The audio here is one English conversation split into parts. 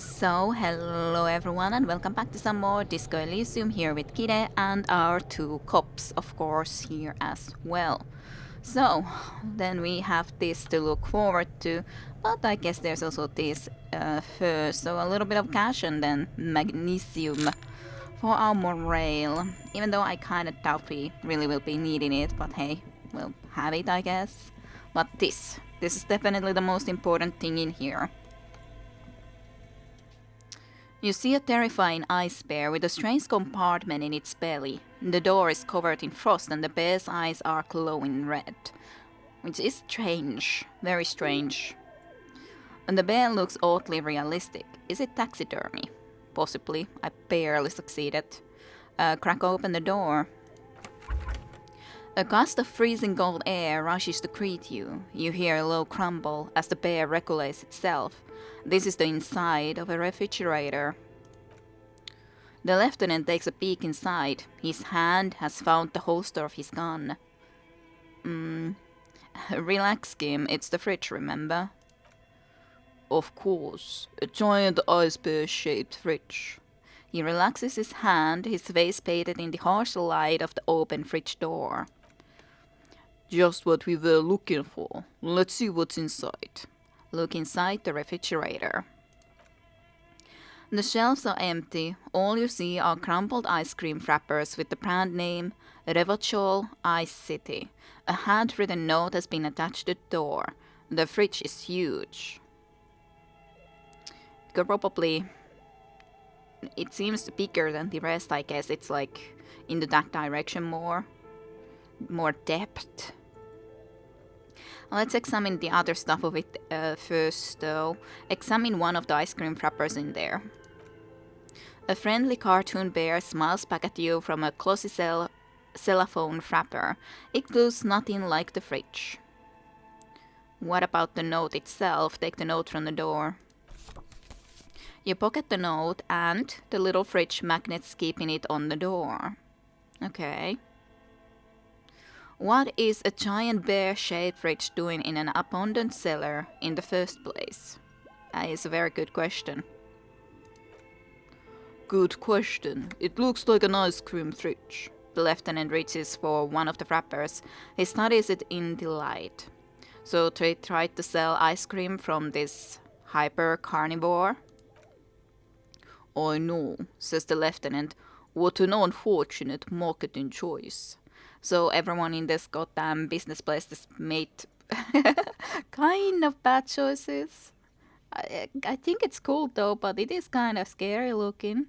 Hello everyone, and welcome back to some more Disco Elysium here with Kide and our two cops, of course, here as well. So, then we have this to look forward to, but I guess there's also this first. So, a little bit of cash and then magnesium for our morale. Even though I kinda doubt we really will be needing it, but hey, we'll have it, I guess. But this is definitely the most important thing in here. You see a terrifying ice bear with a strange compartment in its belly. The door is covered in frost and the bear's eyes are glowing red. Which is strange. Very strange. And the bear looks oddly realistic. Is it taxidermy? Possibly. I barely succeeded. Crack open the door. A gust of freezing cold air rushes to greet you. You hear a low crumble as the bear regulates itself. This is the inside of a refrigerator. The lieutenant takes a peek inside. His hand has found the holster of his gun. Relax, Kim. It's the fridge, remember? Of course. A giant ice bear-shaped fridge. He relaxes his hand, his face painted in the harsh light of the open fridge door. Just what we were looking for. Let's see what's inside. Look inside the refrigerator. The shelves are empty. All you see are crumpled ice cream wrappers with the brand name Revachol Ice City. A handwritten note has been attached to the door. The fridge is huge. Could probably... It seems bigger than the rest, I guess. It's like into that direction more. More depth. Let's examine the other stuff of it first, though. Examine one of the ice cream wrappers in there. A friendly cartoon bear smiles back at you from a glossy cellophane wrapper. It looks nothing like the fridge. What about the note itself? Take the note from the door. You pocket the note and the little fridge magnets keeping it on the door. Okay. What is a giant bear-shaped fridge doing in an abandoned cellar in the first place? That is a very good question. Good question. It looks like an ice cream fridge. The lieutenant reaches for one of the wrappers. He studies it in delight. So they tried to sell ice cream from this hyper carnivore? I know, says the lieutenant. What an unfortunate marketing choice. So everyone in this goddamn business place has made kind of bad choices. I think it's cool though, but it is kind of scary looking.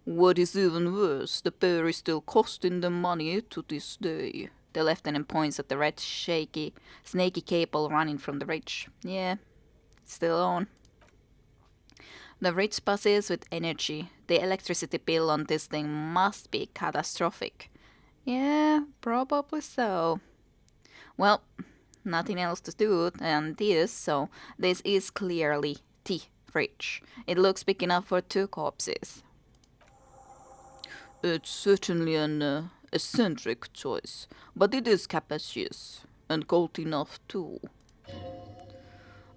What is even worse, the bear is still costing them money to this day. The lieutenant points at the red, snaky cable running from the fridge. Yeah, it's still on. The fridge buzzes with energy. The electricity bill on this thing must be catastrophic. Yeah, probably so. Well, nothing else to do than this, so this is clearly the fridge. It looks big enough for two corpses. It's certainly an eccentric choice, but it is capacious and cold enough too.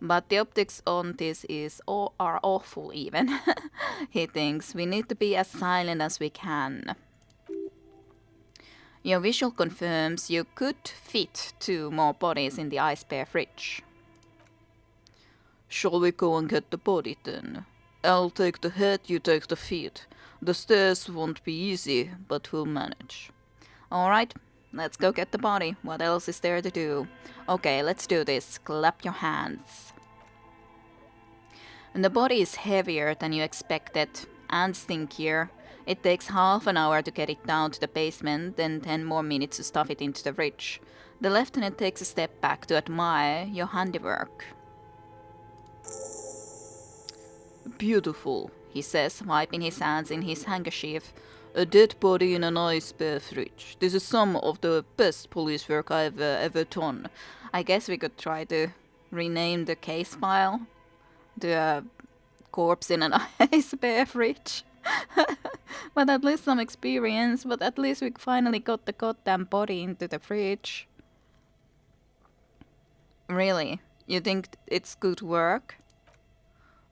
But the optics on this are awful even. He thinks we need to be as silent as we can. Your visual confirms you could fit two more bodies in the ice bear fridge. Shall we go and get the body then? I'll take the head, you take the feet. The stairs won't be easy, but we'll manage. Alright, let's go get the body. What else is there to do? Okay, let's do this. Clap your hands. And the body is heavier than you expected and stinkier. It takes half an hour to get it down to the basement, then 10 more minutes to stuff it into the fridge. The lieutenant takes a step back to admire your handiwork. Beautiful, he says, wiping his hands in his handkerchief. A dead body in an ice bear fridge. This is some of the best police work I've ever done. I guess we could try to rename the case file. The corpse in an ice bear fridge. But at least some experience. But at least we finally got the goddamn body into the fridge. Really? You think it's good work?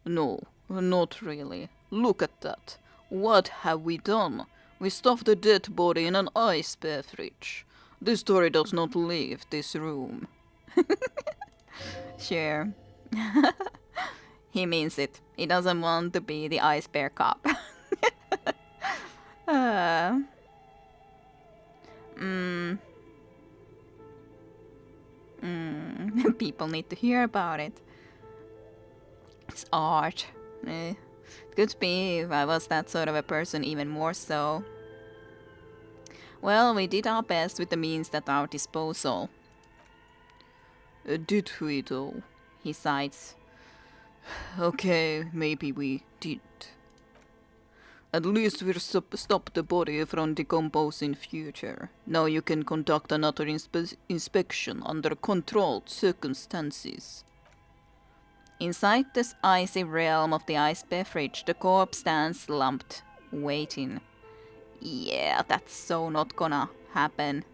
No, not really. Look at that. What have we done? We stuffed a dead body in an ice beverage. This story does not leave this room. Sure. He means it. He doesn't want to be the ice bear cop. uh, People need to hear about it. It's art. It could be if I was that sort of a person, even more so. Well, we did our best with the means at our disposal. Did we though? He sighs. Okay, maybe we did. At least we'll stop the body from decomposing in future. Now you can conduct another inspection under controlled circumstances. Inside this icy realm of the ice beverage, the corpse stands slumped, waiting. Yeah, that's so not gonna happen.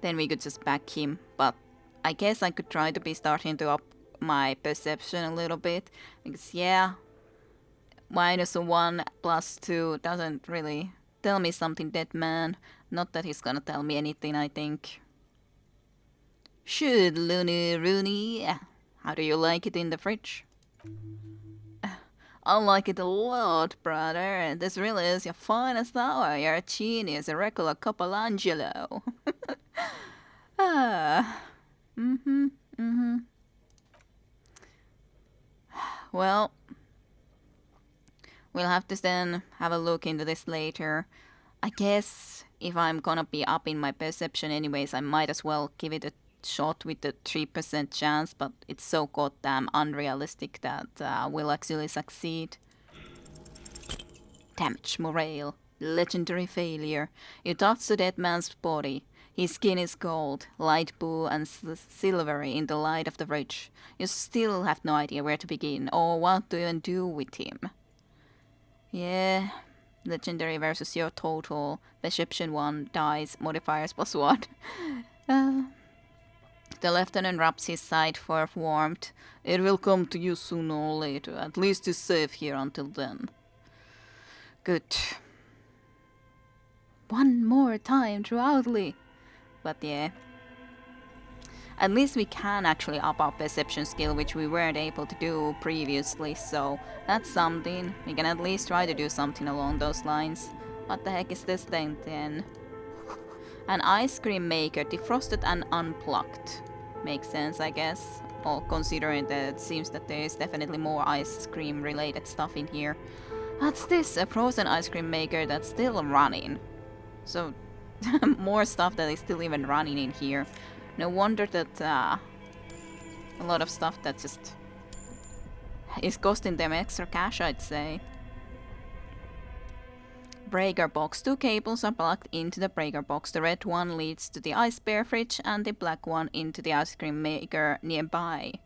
Then we could just back him, but I guess I could try to be starting to up my perception a little bit, because yeah, -1 plus 2 doesn't really tell me something, dead man. Not that he's gonna tell me anything, I think. Should Looney Rooney? How do you like it in the fridge? I like it a lot, brother. This really is your finest hour. You're a genius, a regular Copolangelo. Well, we'll have to then have a look into this later. I guess if I'm gonna be up in my perception anyways, I might as well give it a shot with the 3% chance, but it's so goddamn unrealistic that we'll actually succeed. Damage morale. Legendary failure. You touch the dead man's body. His skin is gold, light blue and silvery in the light of the fridge. You still have no idea where to begin or what to even do with him. Yeah, legendary versus your total. Perception 1, dice, modifiers +1. The lieutenant rubs his side for warmth. It will come to you sooner or later. At least he's safe here until then. Good. One more time, throughoutly. But yeah. At least we can actually up our perception skill, which we weren't able to do previously, so that's something. We can at least try to do something along those lines. What the heck is this thing then? An ice cream maker, defrosted and unplugged. Makes sense, I guess. Well, considering that it seems that there is definitely more ice cream related stuff in here. What's this? A frozen ice cream maker that's still running. So, more stuff that is still even running in here. No wonder that a lot of stuff that just is costing them extra cash, I'd say. Breaker box. 2 cables are plugged into the breaker box. The red one leads to the ice bear fridge and the black one into the ice cream maker nearby.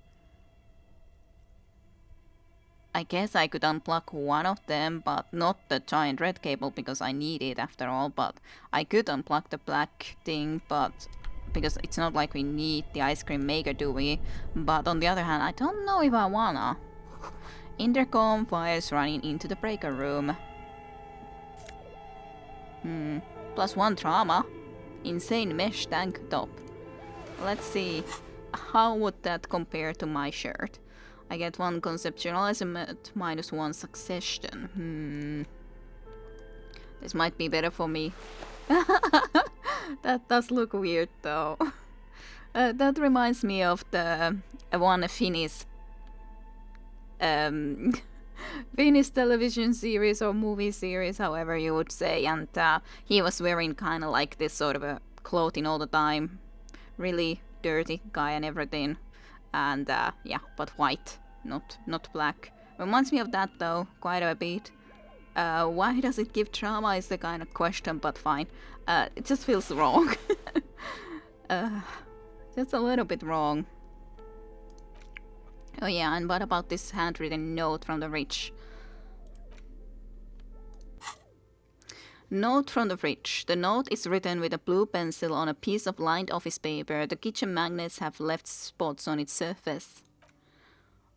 I guess I could unplug one of them, but not the giant red cable because I need it after all. But I could unplug the black thing, but because it's not like we need the ice cream maker, do we? But on the other hand, I don't know if I wanna. Intercom wires running into the breaker room. +1 trauma. Insane mesh tank top. Let's see. How would that compare to my shirt? I get 1 conceptualism at -1 succession. This might be better for me. That does look weird though. That reminds me of the one Finnish Finnish television series or movie series, however you would say, and he was wearing kind of like this sort of a clothing all the time. Really dirty guy and everything. And yeah, but white, not black. Reminds me of that though, quite a bit. Why does it give trauma is the kind of question, but fine. It just feels wrong. Just a little bit wrong. Oh yeah, and what about this handwritten note from the rich? Note from the fridge. The note is written with a blue pencil on a piece of lined office paper. The kitchen magnets have left spots on its surface.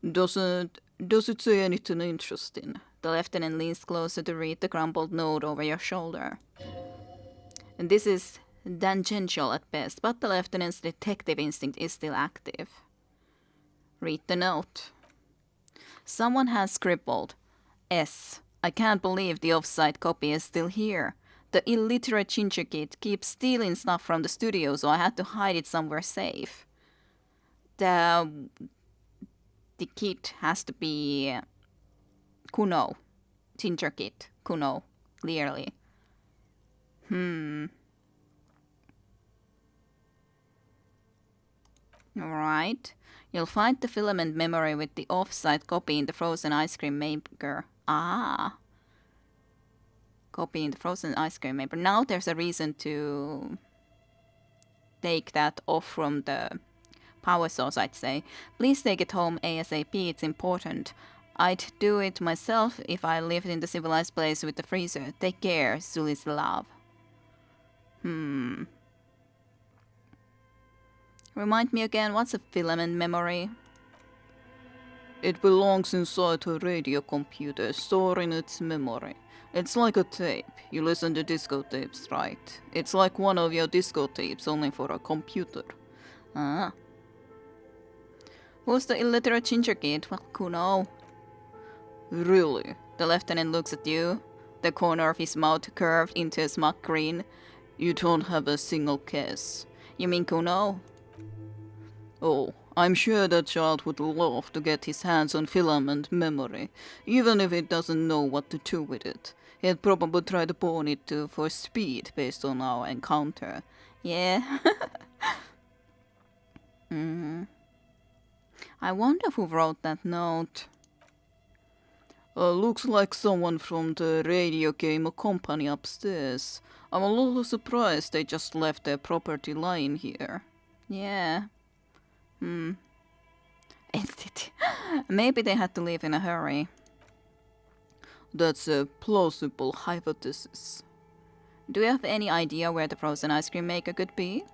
Does it say anything interesting? The lieutenant leans closer to read the crumpled note over your shoulder. And this is tangential at best, but the lieutenant's detective instinct is still active. Read the note. Someone has scribbled, S. I can't believe the off-site copy is still here. The illiterate ginger kid keeps stealing stuff from the studio, so I had to hide it somewhere safe. The kid has to be Kuno. Ginger kid. Kuno. Clearly. Alright. You'll find the filament memory with the off-site copy in the frozen ice cream maker. Ah. Copy in the frozen ice cream maker. Now there's a reason to take that off from the power source, I'd say. Please take it home ASAP, it's important. I'd do it myself if I lived in the civilized place with the freezer. Take care, Zuli's love. Remind me again, what's a filament memory? It belongs inside a radio computer, storing its memory. It's like a tape. You listen to disco tapes, right? It's like one of your disco tapes, only for a computer. Ah. Who's the illiterate ginger kid? Well, Kuno. Really? The lieutenant looks at you, the corner of his mouth curved into a smug grin. You don't have a single guess. You mean Kuno? Oh, I'm sure that child would love to get his hands on filament memory, even if it doesn't know what to do with it. He'd probably try to pawn it for speed based on our encounter. Yeah. I wonder who wrote that note. Looks like someone from the radio game company upstairs. I'm a little surprised they just left their property lying here. Yeah. Maybe they had to leave in a hurry. That's a plausible hypothesis. Do you have any idea where the frozen ice cream maker could be?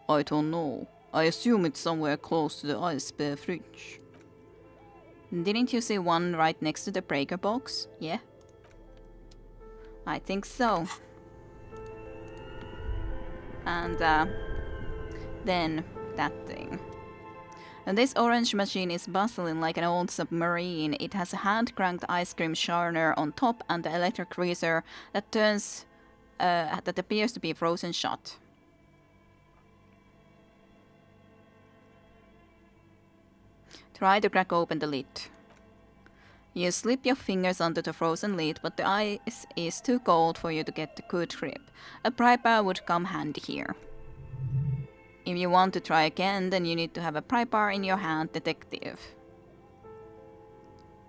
I don't know. I assume it's somewhere close to the ice bear fridge. Didn't you see one right next to the breaker box? Yeah. I think so. And then that thing. And this orange machine is bustling like an old submarine. It has a hand-cranked ice cream churner on top and the electric freezer that turns that appears to be frozen shut. Try to crack open the lid. You slip your fingers under the frozen lid, but the ice is too cold for you to get a good grip. A pry bar would come handy here. If you want to try again, then you need to have a pry bar in your hand, detective.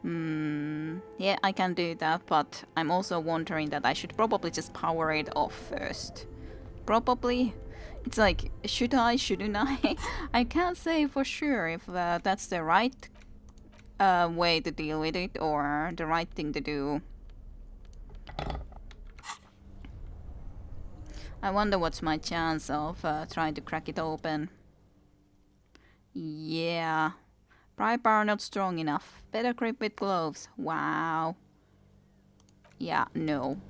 Yeah, I can do that, but I'm also wondering that I should probably just power it off first. Probably. It's like, should I, shouldn't I? I can't say for sure if that's the right way to deal with it or the right thing to do. I wonder what's my chance of trying to crack it open. Yeah. Pry bar not strong enough. Better grip with gloves. Wow. Yeah, no.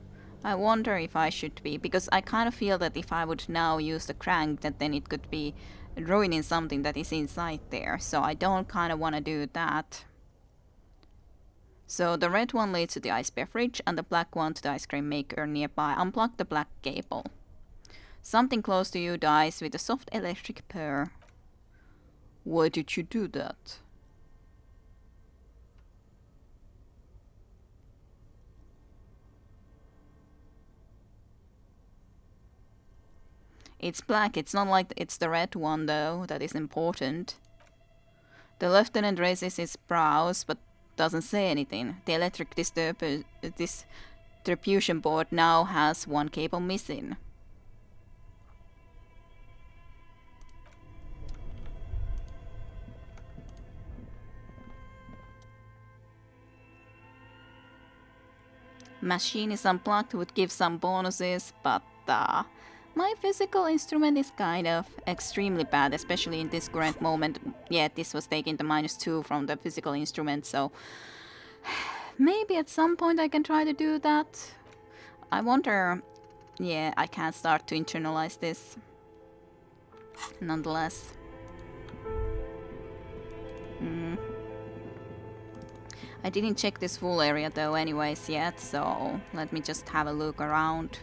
I wonder if I should be, because I kind of feel that if I would now use the crank, that then it could be ruining something that is inside there. So I don't kind of want to do that. So the red one leads to the ice bear fridge and the black one to the ice cream maker nearby. Unplug the black cable. Something close to you dies with a soft electric purr. Why did you do that? It's black, it's not like it's the red one though, that is important. The lieutenant raises his brows but doesn't say anything. The electric distribution board now has one cable missing. Machine is unplugged would give some bonuses, but my physical instrument is kind of extremely bad, especially in this current moment. Yeah, this was taking the -2 from the physical instrument, so maybe at some point I can try to do that. I wonder... Yeah, I can't start to internalize this. Nonetheless. I didn't check this full area though anyways yet, so let me just have a look around.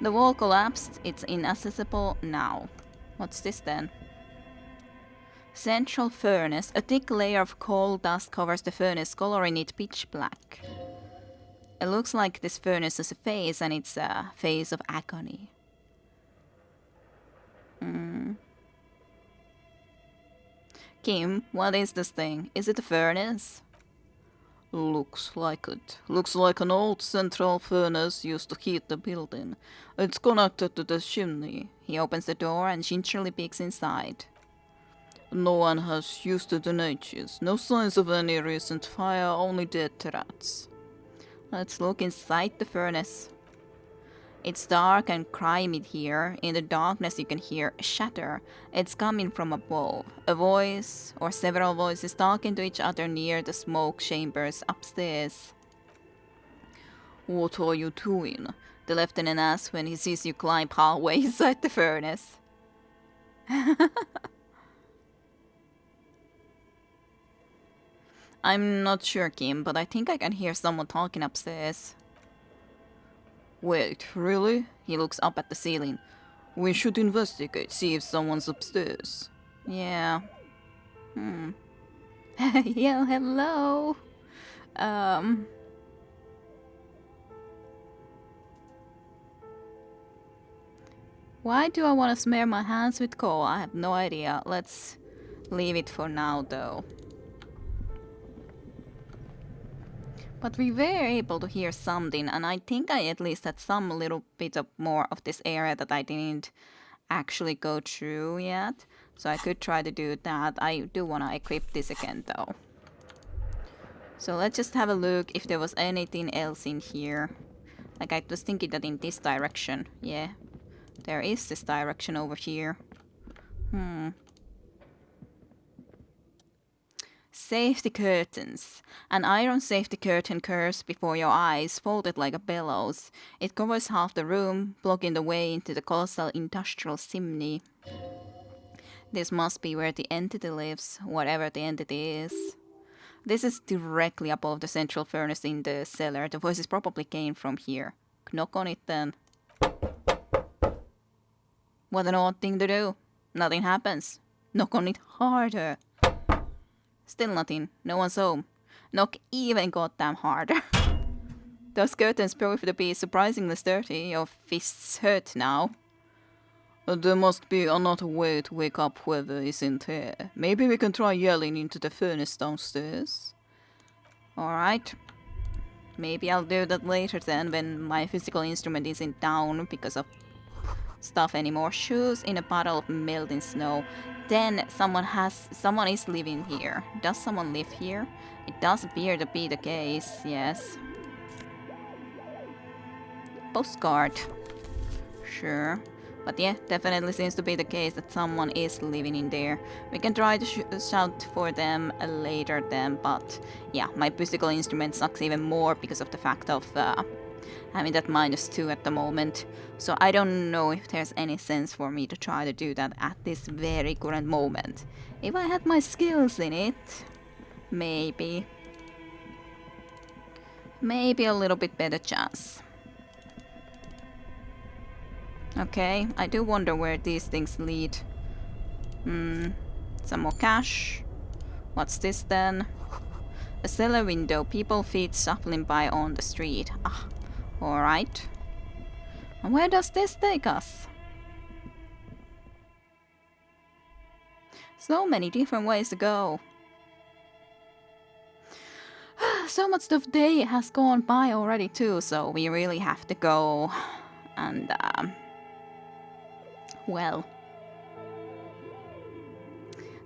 The wall collapsed, it's inaccessible now. What's this then? Central furnace. A thick layer of coal dust covers the furnace, coloring it pitch black. It looks like this furnace has a face, and it's a face of agony. Kim, what is this thing? Is it a furnace? Looks like it. Looks like an old central furnace used to heat the building. It's connected to the chimney. He opens the door and gingerly peeks inside. No one has used it in ages. No signs of any recent fire, only dead rats. Let's look inside the furnace. It's dark and grimy here. In the darkness you can hear shatter. It's coming from above. A voice, or several voices, talking to each other near the smoke chambers upstairs. What are you doing? The lieutenant asks when he sees you climb halfway inside the furnace. I'm not sure, Kim, but I think I can hear someone talking upstairs. Wait, really? He looks up at the ceiling. We should investigate, see if someone's upstairs. Yeah. Yeah, hello. Why do I want to smear my hands with coal? I have no idea. Let's leave it for now, though. But we were able to hear something, and I think I at least had some little bit of more of this area that I didn't actually go through yet. So I could try to do that. I do want to equip this again though. So let's just have a look if there was anything else in here. Like I was thinking that in this direction. Yeah, there is this direction over here. Safety curtains. An iron safety curtain curves before your eyes, folded like a bellows. It covers half the room, blocking the way into the colossal industrial chimney. This must be where the entity lives, whatever the entity is. This is directly above the central furnace in the cellar. The voices probably came from here. Knock on it then. What an odd thing to do. Nothing happens. Knock on it harder. Still nothing. No one's home. Knock even goddamn harder. Those curtains prove to be surprisingly sturdy. Your fists hurt now. There must be another way to wake up whoever is in there. Maybe we can try yelling into the furnace downstairs. Alright. Maybe I'll do that later then, when my physical instrument isn't down because of stuff anymore. Shoes in a puddle of melting snow. Then someone is living here. Does someone live here? It does appear to be the case, yes. Postcard. Sure. But yeah, definitely seems to be the case that someone is living in there. We can try to shout for them later then, but yeah, my physical instrument sucks even more because of the fact of having that -2 at the moment. So I don't know if there's any sense for me to try to do that at this very current moment. If I had my skills in it, maybe. Maybe a little bit better chance. Okay, I do wonder where these things lead. Some more cash. What's this then? A cellar window, people feet shuffling by on the street. Ah, alright. And where does this take us? So many different ways to go. So much of the day has gone by already too, so we really have to go and well,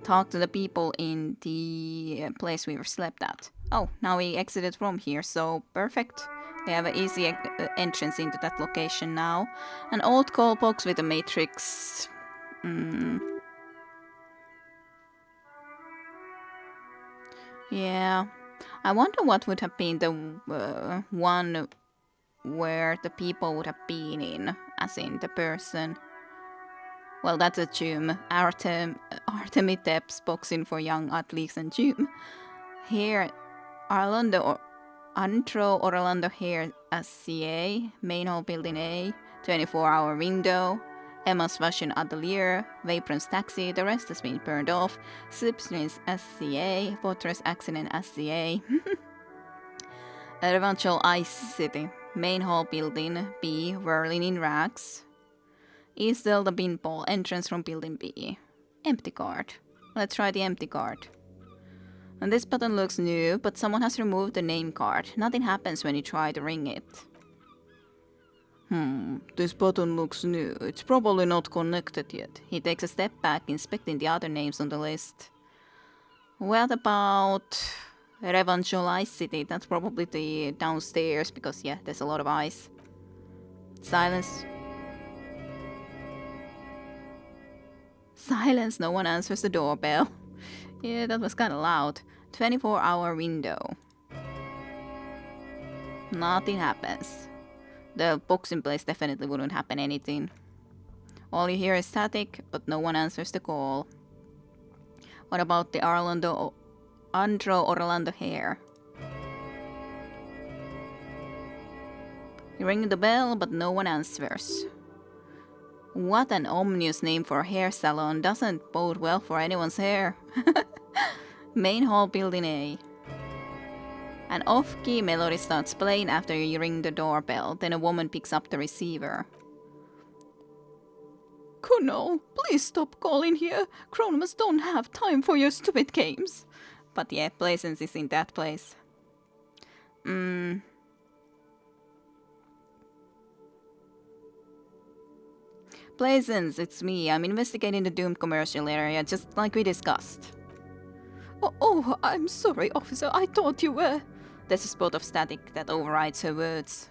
talk to the people in the place we were slept at. Oh, now we exited from here, so perfect. We have an easy entrance into that location now. An old coal box with a matrix. Yeah. I wonder what would have been the one where the people would have been in, as in the person. Well, that's a gym. Artemitep's boxing for young athletes and gym. Here, Orlando here as CA, main hall building A, 24-hour window, Emma's fashion atelier, Vapron's taxi, the rest has been burned off, Slipstream's SCA, Fortress accident SCA, Eventual Ice City, main hall building B, whirling in rags, East Delta Pinball, entrance from building B, empty card. Let's try the empty card. And this button looks new, but someone has removed the name card. Nothing happens when you try to ring it. This button looks new. It's probably not connected yet. He takes a step back, inspecting the other names on the list. What about Revangel Ice City? That's probably the downstairs, because yeah, there's a lot of ice. Silence. Silence, no one answers the doorbell. Yeah, that was kinda loud. 24-hour window. Nothing happens. The boxing place definitely wouldn't happen anything. All you hear is static, but no one answers the call. What about the Orlando hair? You ring the bell, but no one answers. What an ominous name for a hair salon. Doesn't bode well for anyone's hair. Main hall building A. An off-key melody starts playing after you ring the doorbell. Then a woman picks up the receiver. Kuno, please stop calling here. Chronomas don't have time for your stupid games. But yeah, Plaisance is in that place. Plaisance, it's me. I'm investigating the doomed commercial area, just like we discussed. Oh, I'm sorry, officer. I thought you were... There's a spot of static that overrides her words.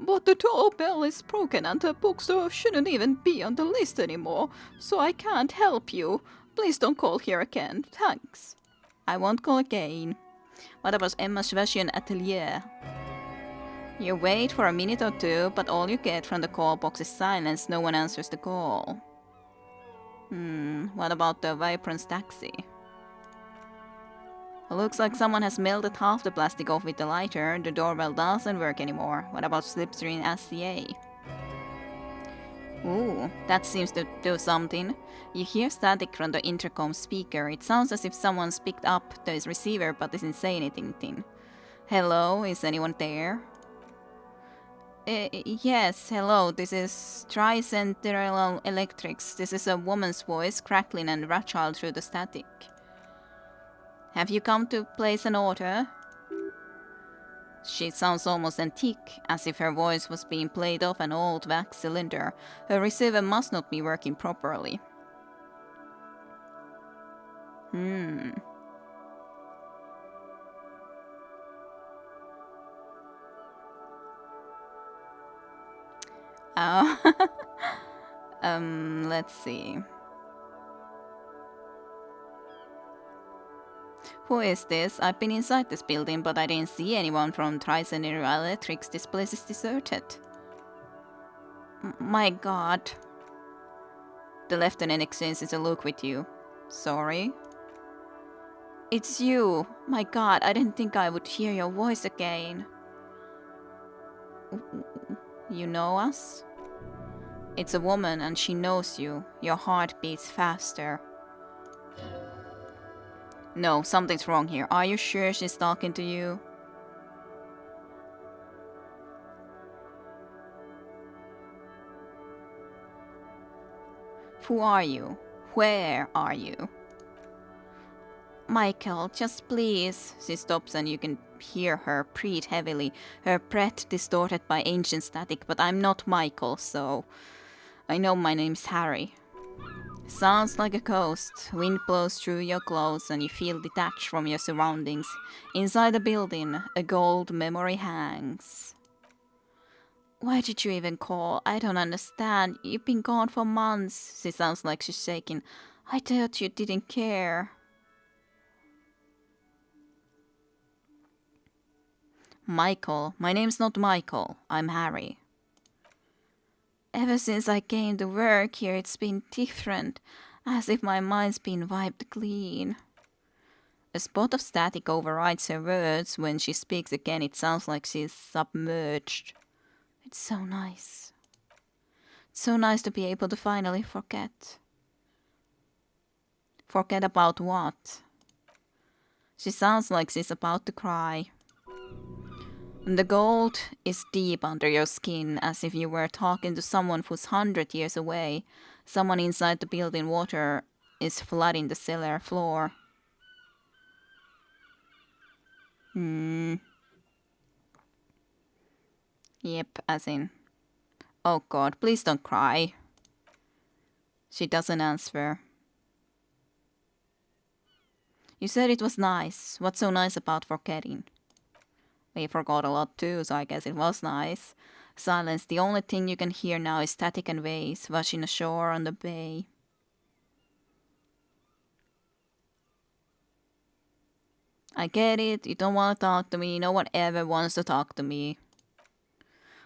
But the doorbell is broken and the bookstore shouldn't even be on the list anymore, so I can't help you. Please don't call here again. Thanks. I won't call again. What about Emma's fashion atelier? You wait for a minute or two, but all you get from the call box is silence. No one answers the call. What about the Vipron's taxi? Looks like someone has melted half the plastic off with the lighter. The doorbell doesn't work anymore. What about Slipstream SCA? Ooh, that seems to do something. You hear static from the intercom speaker. It sounds as if someone's picked up the receiver but isn't saying anything. Hello, is anyone there? Yes, hello, this is Tricentennial Electrics. This is a woman's voice, crackling and fragile through the static. Have you come to place an order? She sounds almost antique, as if her voice was being played off an old wax cylinder. Her receiver must not be working properly. Let's see. Who is this? I've been inside this building, but I didn't see anyone from Tricentennial Electrics. This place is deserted. My god. The lieutenant exchanges a look with you. Sorry? It's you. My god, I didn't think I would hear your voice again. You know us? It's a woman and she knows you. Your heart beats faster. No, something's wrong here. Are you sure she's talking to you? Who are you? Where are you? Michael, just please. She stops and you can hear her breathe heavily, her breath distorted by ancient static, but I'm not Michael, so... I know my name's Harry. Sounds like a ghost. Wind blows through your clothes and you feel detached from your surroundings. Inside the building, a gold memory hangs. Why did you even call? I don't understand. You've been gone for months. She sounds like she's shaking. I thought you didn't care. Michael. My name's not Michael. I'm Harry. Ever since I came to work here, it's been different. As if my mind's been wiped clean. A spot of static overrides her words. When she speaks again, it sounds like she's submerged. It's so nice. It's so nice to be able to finally forget. Forget about what? She sounds like she's about to cry. The gold is deep under your skin, as if you were talking to someone who's 100 years away. Someone inside the building. Water is flooding the cellar floor. Yep, as in... Oh god, please don't cry. She doesn't answer. You said it was nice. What's so nice about forgetting? We forgot a lot too, so I guess it was nice. Silence. The only thing you can hear now is static and waves washing ashore on the bay. I get it. You don't want to talk to me. No one ever wants to talk to me.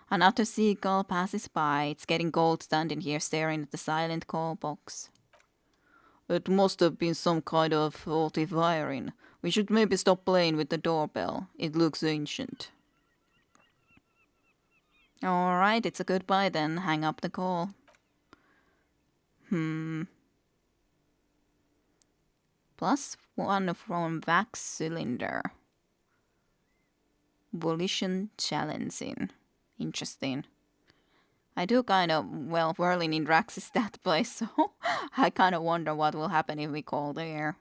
Another seagull passes by. It's getting cold standing here staring at the silent call box. It must have been some kind of faulty wiring. We should maybe stop playing with the doorbell. It looks ancient. Alright, it's a goodbye then. Hang up the call. +1 from wax cylinder. Volition challenging. Interesting. I do kind of, well, whirling in Drax is that place, so I kind of wonder what will happen if we call there.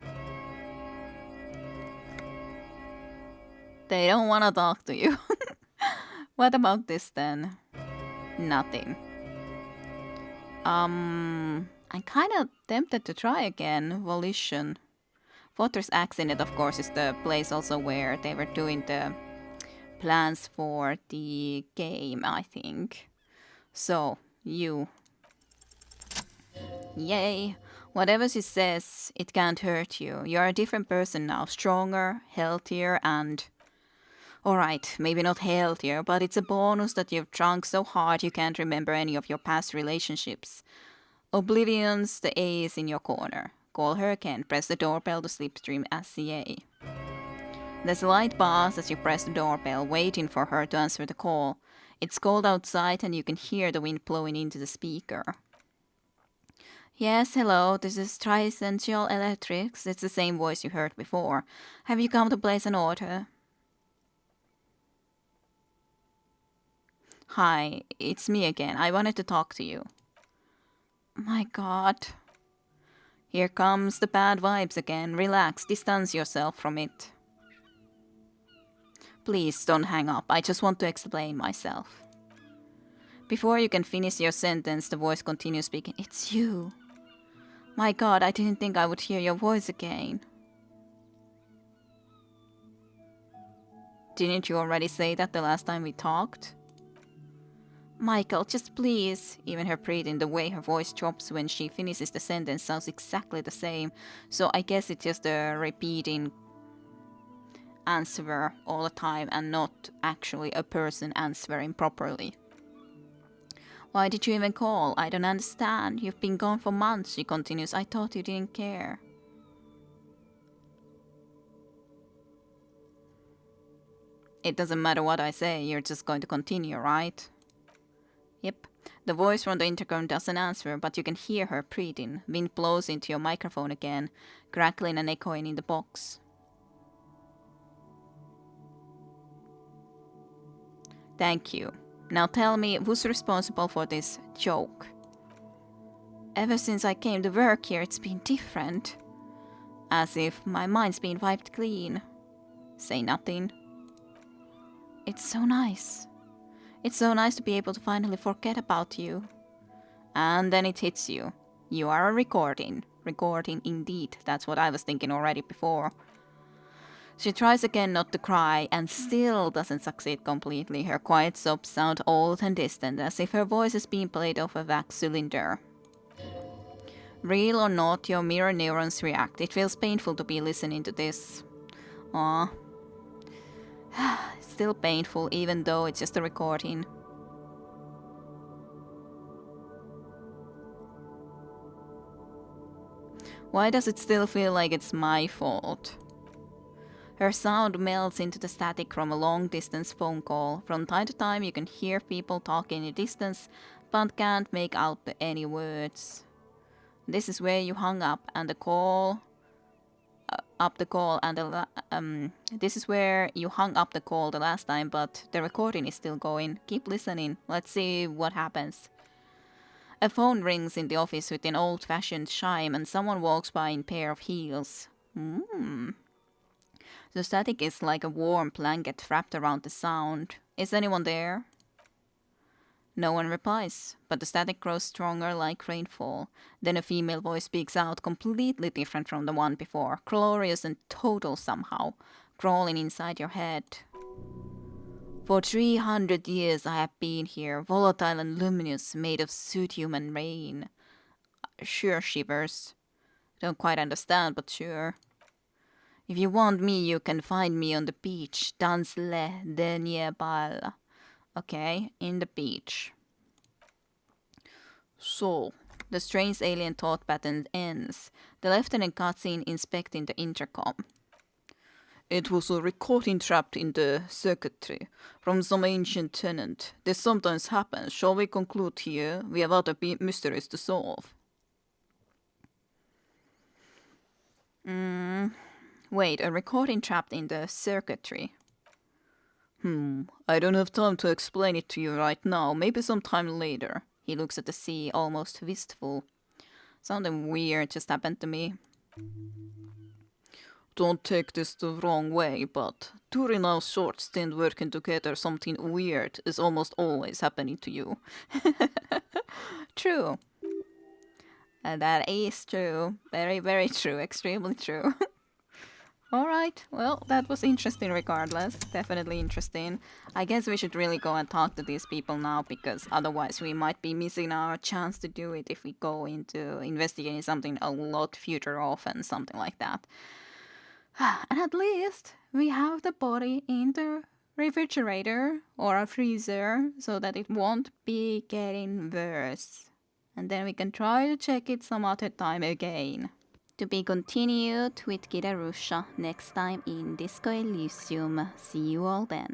They don't want to talk to you. What about this then? Nothing. I'm kind of tempted to try again. Volition. Fortress Accident, of course, is the place also where they were doing the plans for the game, I think. So, you. Yay! Whatever she says, it can't hurt you. You're a different person now. Stronger, healthier, and... Alright, maybe not healthier, but it's a bonus that you've drunk so hard you can't remember any of your past relationships. Oblivion's the ace in your corner. Call her again. Press the doorbell to slipstream SCA. There's a light buzz as you press the doorbell, waiting for her to answer the call. It's cold outside and you can hear the wind blowing into the speaker. Yes, hello, this is Tricentennial Electrics. It's the same voice you heard before. Have you come to place an order? Hi, it's me again. I wanted to talk to you. My god. Here comes the bad vibes again. Relax, distance yourself from it. Please don't hang up. I just want to explain myself. Before you can finish your sentence, the voice continues speaking. It's you. My god, I didn't think I would hear your voice again. Didn't you already say that the last time we talked? Michael, just please. Even her breathing, the way her voice drops when she finishes the sentence sounds exactly the same. So I guess it's just a repeating answer all the time and not actually a person answering properly. Why did you even call? I don't understand. You've been gone for months, she continues. I thought you didn't care. It doesn't matter what I say, you're just going to continue, right? Yep. The voice from the intercom doesn't answer, but you can hear her breathing. Wind blows into your microphone again, crackling and echoing in the box. Thank you. Now tell me, who's responsible for this joke? Ever since I came to work here, it's been different. As if my mind's been wiped clean. Say nothing. It's so nice. It's so nice to be able to finally forget about you. And then it hits you. You are a recording. Recording indeed. That's what I was thinking already before. She tries again not to cry and still doesn't succeed completely. Her quiet sobs sound old and distant, as if her voice is being played off a wax cylinder. Real or not, your mirror neurons react. It feels painful to be listening to this. Aww. Still painful, even though it's just a recording. Why does it still feel like it's my fault? Her sound melts into the static from a long-distance phone call. From time to time you can hear people talking in the distance, but can't make out any words. This is where you hung up and the call... this is where you hung up the call the last time, but the recording is still going. Keep listening. Let's see what happens. A phone rings in the office with an old-fashioned chime and someone walks by in a pair of heels. The static is like a warm blanket wrapped around the sound. Is anyone there? No one replies, but the static grows stronger like rainfall. Then a female voice speaks out, completely different from the one before, glorious and total somehow, crawling inside your head. For 300 years I have been here, volatile and luminous, made of sodium and rain. Sure, shivers. Don't quite understand, but sure. If you want me, you can find me on the beach, dans le dernier bal. Okay, in the beach. So, the strange alien thought pattern ends. The lieutenant cuts in, inspecting the intercom. It was a recording trapped in the circuitry from some ancient tenant. This sometimes happens. Shall we conclude here? We have other mysteries to solve. Wait, a recording trapped in the circuitry? I don't have time to explain it to you right now. Maybe sometime later. He looks at the sea, almost wistful. Something weird just happened to me. Don't take this the wrong way, but during our short stint working together, something weird is almost always happening to you. True. That is true. Very, very true. Extremely true. Alright, well, that was interesting regardless. Definitely interesting. I guess we should really go and talk to these people now, because otherwise we might be missing our chance to do it if we go into investigating something a lot future off and something like that. And at least we have the body in the refrigerator or a freezer so that it won't be getting worse. And then we can try to check it some other time again. To be continued with Kid Arusha next time in Disco Elysium. See you all then.